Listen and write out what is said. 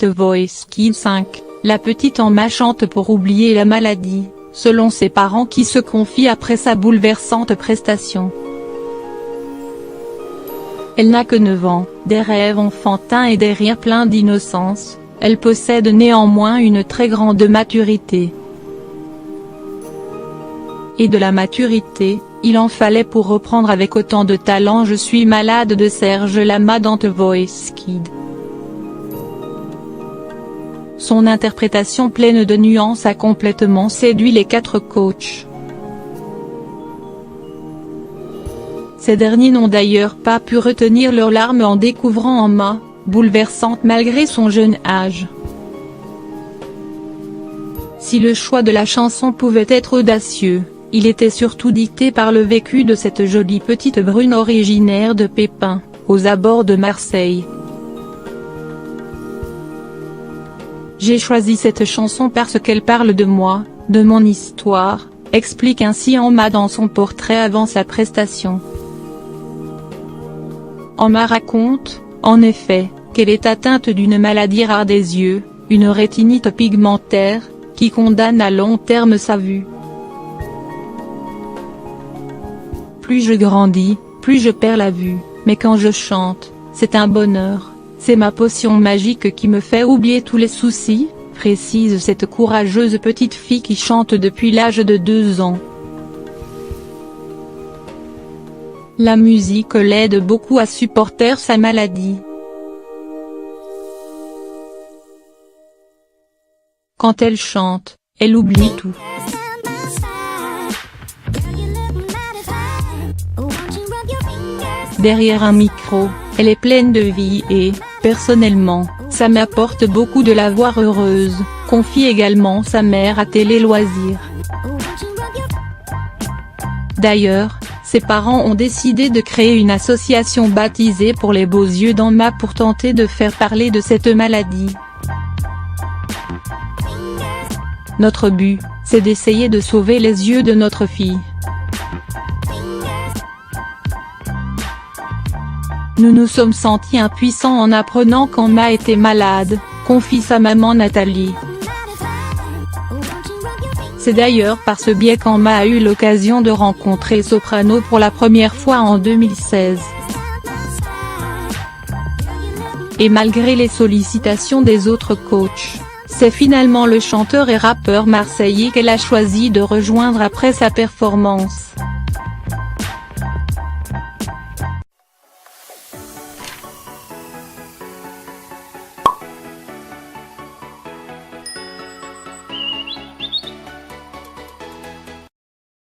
The Voice Kids 5, la petite Emma chante pour oublier la maladie, selon ses parents qui se confient après sa bouleversante prestation. Elle n'a que 9 ans, des rêves enfantins et des rires pleins d'innocence, elle possède néanmoins une très grande maturité. Et de la maturité, il en fallait pour reprendre avec autant de talent Je suis malade de Serge Lama dans The Voice Kids. Son interprétation pleine de nuances a complètement séduit les 4 coachs. Ces derniers n'ont d'ailleurs pas pu retenir leurs larmes en découvrant Emma, bouleversante malgré son jeune âge. Si le choix de la chanson pouvait être audacieux, il était surtout dicté par le vécu de cette jolie petite brune originaire de Pépin, aux abords de Marseille. J'ai choisi cette chanson parce qu'elle parle de moi, de mon histoire, explique ainsi Emma dans son portrait avant sa prestation. Emma raconte, en effet, qu'elle est atteinte d'une maladie rare des yeux, une rétinite pigmentaire, qui condamne à long terme sa vue. Plus je grandis, plus je perds la vue, mais quand je chante, c'est un bonheur. C'est ma potion magique qui me fait oublier tous les soucis, précise cette courageuse petite fille qui chante depuis l'âge de 2 ans. La musique l'aide beaucoup à supporter sa maladie. Quand elle chante, elle oublie tout. Derrière un micro, elle est pleine de vie et, personnellement, ça m'apporte beaucoup de la voir heureuse, confie également sa mère à Télé Loisirs. D'ailleurs, ses parents ont décidé de créer une association baptisée pour les beaux yeux d'Emma pour tenter de faire parler de cette maladie. Notre but, c'est d'essayer de sauver les yeux de notre fille. Nous nous sommes sentis impuissants en apprenant qu'Emma était malade, confie sa maman Nathalie. C'est d'ailleurs par ce biais qu'Emma a eu l'occasion de rencontrer Soprano pour la première fois en 2016. Et malgré les sollicitations des autres coachs, c'est finalement le chanteur et rappeur marseillais qu'elle a choisi de rejoindre après sa performance.